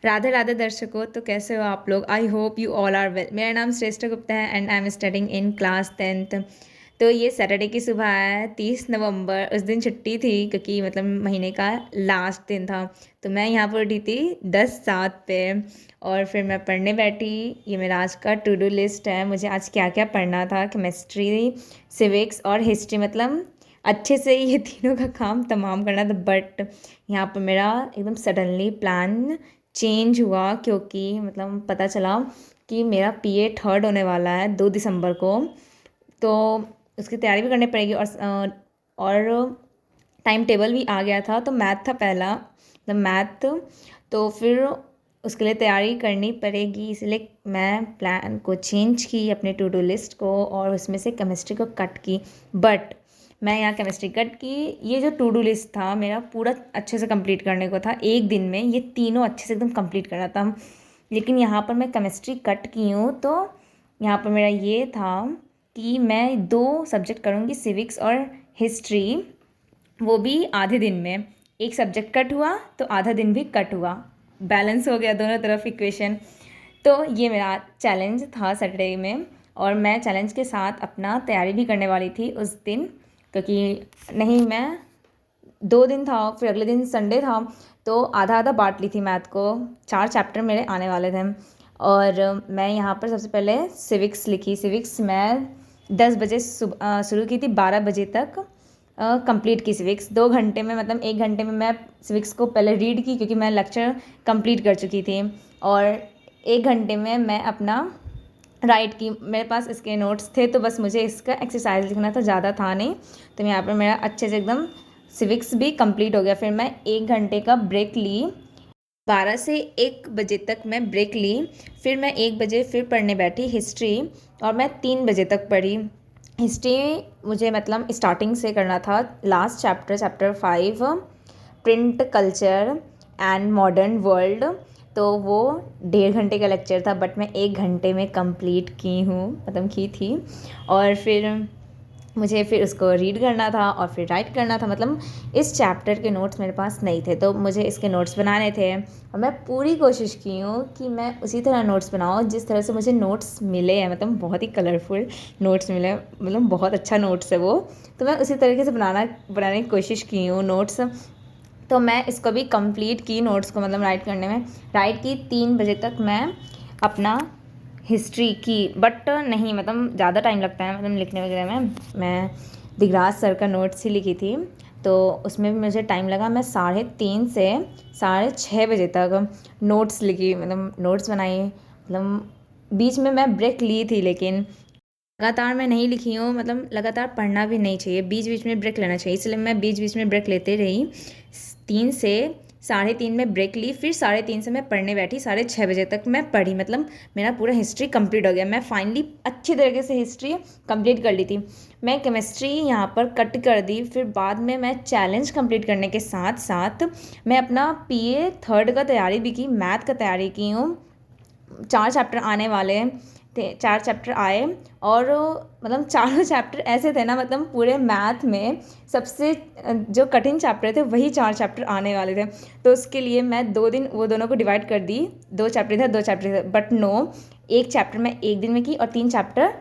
राधे राधे दर्शकों। तो कैसे हो आप लोग? I hope you all are well. मेरा नाम श्रेष्ठ गुप्ता है and I am studying in class 10th। तो ये सैटरडे की सुबह है 30 नवंबर। उस दिन छुट्टी थी क्योंकि मतलब महीने का लास्ट दिन था। तो मैं यहाँ पर उठी थी 10:07 पे और फिर मैं पढ़ने बैठी। ये मेरा आज का टू डू लिस्ट है। मुझे आज क्या क्या पढ़ना था, केमिस्ट्री, सिविक्स और हिस्ट्री। मतलब अच्छे से ये तीनों का काम तमाम करना था। बट यहाँ पर मेरा एकदम सडनली प्लान चेंज हुआ क्योंकि मतलब पता चला कि मेरा पीए थर्ड होने वाला है 2 दिसंबर को। तो उसकी तैयारी भी करनी पड़ेगी और टाइम टेबल भी आ गया था। तो मैथ था पहला, मतलब मैथ। तो फिर उसके लिए तैयारी करनी पड़ेगी, इसलिए मैं प्लान को चेंज की, अपने टू डू लिस्ट को, और उसमें से केमिस्ट्री को कट की। बट मैं यहाँ केमिस्ट्री कट की। ये जो टू डू लिस्ट था मेरा पूरा अच्छे से कंप्लीट करने को था, एक दिन में ये तीनों अच्छे से एकदम कंप्लीट करना था। लेकिन यहाँ पर मैं केमिस्ट्री कट की हूँ। तो यहाँ पर मेरा ये था कि मैं 2 सब्जेक्ट करूँगी, सिविक्स और हिस्ट्री, वो भी आधे दिन में। एक सब्जेक्ट कट हुआ तो आधा दिन भी कट हुआ, बैलेंस हो गया दोनों तरफ इक्वेशन। तो ये मेरा चैलेंज था सैटरडे में, और मैं चैलेंज के साथ अपना तैयारी भी करने वाली थी उस दिन, क्योंकि नहीं, मैं 2 दिन था, फिर अगले दिन संडे था। तो आधा आधा बांट ली थी मैथ को। 4 चैप्टर मेरे आने वाले थे। और मैं यहाँ पर सबसे पहले सिविक्स लिखी। सिविक्स मैं 10 बजे शुरू की थी, 12 बजे तक कंप्लीट की सिविक्स। 2 घंटे में, मतलब 1 घंटे में मैं सिविक्स को पहले रीड की क्योंकि मैं लेक्चर कंप्लीट कर चुकी थी, और 1 घंटे में मैं अपना राइट की। मेरे पास इसके नोट्स थे तो बस मुझे इसका एक्सरसाइज लिखना था, ज़्यादा था नहीं। तो यहाँ पर मेरा अच्छे से एकदम सिविक्स भी कंप्लीट हो गया। फिर मैं 1 घंटे का ब्रेक ली, 12 से 1 बजे तक मैं ब्रेक ली। फिर मैं 1 बजे फिर पढ़ने बैठी हिस्ट्री, और मैं 3 बजे तक पढ़ी। हिस्ट्री मुझे मतलब स्टार्टिंग से करना था, last chapter, chapter 5, print culture and modern world. तो वो 1.5 घंटे का लेक्चर था, बट मैं 1 घंटे में कंप्लीट की हूँ, मतलब की थी। और फिर मुझे फिर उसको रीड करना था और फिर राइट करना था। मतलब इस चैप्टर के नोट्स मेरे पास नहीं थे तो मुझे इसके नोट्स बनाने थे, और मैं पूरी कोशिश की हूँ कि मैं उसी तरह नोट्स बनाऊँ जिस तरह से मुझे नोट्स मिले हैं। मतलब बहुत ही कलरफुल नोट्स मिले, मतलब बहुत अच्छा नोट्स है वो। तो मैं उसी तरीके से बनाने की कोशिश की हूँ नोट्स। तो मैं इसको भी कंप्लीट की, नोट्स को मतलब राइट करने में। राइट की 3 बजे तक मैं अपना हिस्ट्री की, बट नहीं, मतलब ज़्यादा टाइम लगता है मतलब लिखने वगैरह में। मैं दिगराज सर का नोट्स ही लिखी थी, तो उसमें भी मुझे टाइम लगा। मैं 3:30 से 6:30 बजे तक नोट्स लिखी, मतलब नोट्स बनाई। मतलब बीच में मैं ब्रेक ली थी, लेकिन लगातार मैं नहीं लिखी हूँ। मतलब लगातार पढ़ना भी नहीं चाहिए, बीच बीच में ब्रेक लेना चाहिए, इसलिए मैं बीच बीच में ब्रेक लेते रही। 3 से 3:30 में ब्रेक ली, फिर 3:30 से मैं पढ़ने बैठी, 6:30 बजे तक मैं पढ़ी। मतलब मेरा पूरा हिस्ट्री कंप्लीट हो गया। मैं फाइनली अच्छी तरीके से हिस्ट्री कंप्लीट कर ली थी। मैं केमिस्ट्री यहाँ पर कट कर दी। फिर बाद में मैं चैलेंज कंप्लीट करने के साथ साथ मैं अपना पीए थर्ड का तैयारी भी की, मैथ का तैयारी की हूँ। 4 चैप्टर आने वाले थे, 4 चैप्टर आए, और मतलब चारों चैप्टर ऐसे थे ना, मतलब पूरे मैथ में सबसे जो कठिन चैप्टर थे वही 4 चैप्टर आने वाले थे। तो उसके लिए मैं 2 दिन वो दोनों को डिवाइड कर दी, 2 चैप्टर थे, बट नो, एक चैप्टर मैं एक दिन में की और 3 चैप्टर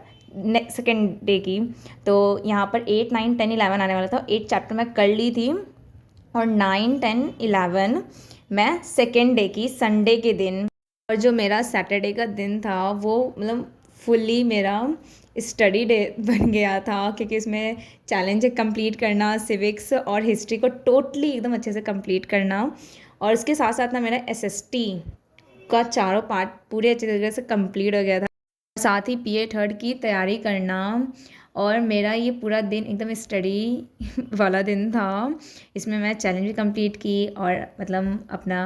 सेकेंड डे की। तो यहाँ पर 8, 9, 10, 11 आने वाला था। 8 चैप्टर मैं कर ली थी, और 9, 10, 11 मैं सेकेंड डे की, संडे के दिन। और जो मेरा सैटरडे का दिन था वो मतलब फुल्ली मेरा स्टडी डे बन गया था, क्योंकि इसमें चैलेंज है कंप्लीट करना, सिविक्स और हिस्ट्री को टोटली एकदम अच्छे से कंप्लीट करना। और इसके साथ साथ ना मेरा एसएसटी का चारों पार्ट पूरे अच्छे तरीके से कंप्लीट हो गया था, साथ ही पीए थर्ड की तैयारी करना। और मेरा ये पूरा दिन एकदम स्टडी वाला दिन था। इसमें मैं चैलेंज भी कंप्लीट की और मतलब अपना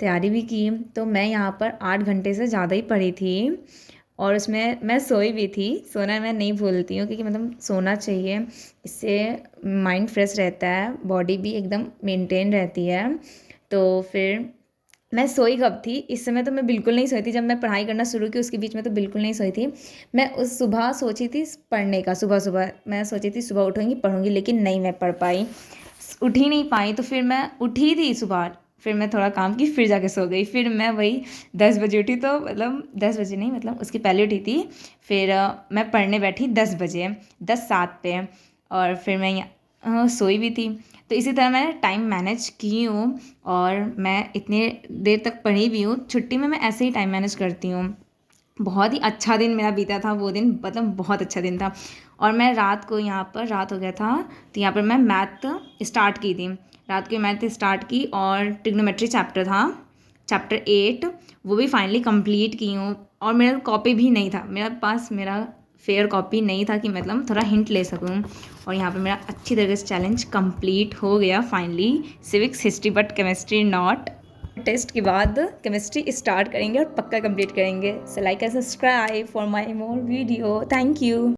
तैयारी भी की। तो मैं यहाँ पर 8 घंटे से ज़्यादा ही पढ़ी थी, और उसमें मैं सोई भी थी। सोना मैं नहीं भूलती हूँ, क्योंकि मतलब सोना चाहिए, इससे माइंड फ्रेश रहता है, बॉडी भी एकदम मेंटेन रहती है। तो फिर मैं सोई कब थी, इस समय तो मैं बिल्कुल नहीं सोई थी। जब मैं पढ़ाई करना शुरू की उसके बीच में तो बिल्कुल नहीं सोई थी। मैं उस सुबह सोची थी पढ़ने का, सुबह सुबह मैं सोची थी सुबह उठूँगी पढ़ूँगी, लेकिन नहीं, मैं पढ़ पाई, उठ ही नहीं पाई। तो फिर मैं उठी थी सुबह फिर मैं थोड़ा काम की, फिर जाके सो गई। फिर मैं वही 10 बजे उठी, तो मतलब 10 बजे नहीं, मतलब उसकी पहले उठी थी। फिर मैं पढ़ने बैठी 10 बजे, 10:07 पे, और फिर मैं सोई भी थी। तो इसी तरह मैं टाइम मैनेज की हूँ, और मैं इतने देर तक पढ़ी भी हूँ। छुट्टी में मैं ऐसे ही टाइम मैनेज करती हूँ। बहुत ही अच्छा दिन मेरा बीता था वो दिन, मतलब बहुत अच्छा दिन था। और मैं रात को, यहाँ पर रात हो गया था, तो यहाँ पर मैं मैथ स्टार्ट की थी। रात को मैथ स्टार्ट की, और ट्रिग्नोमेट्री चैप्टर था, चैप्टर 8, वो भी फाइनली कंप्लीट की हूँ। और मेरा कॉपी भी नहीं था मेरे पास, मेरा फेयर कॉपी नहीं था कि मतलब थोड़ा हिंट ले सकूँ। और यहाँ पे मेरा अच्छी तरीके से चैलेंज कंप्लीट हो गया finally. Civics, history, but chemistry not. Test के बाद केमिस्ट्री स्टार्ट करेंगे और पक्का कंप्लीट करेंगे। So like and subscribe for my more video. Thank you.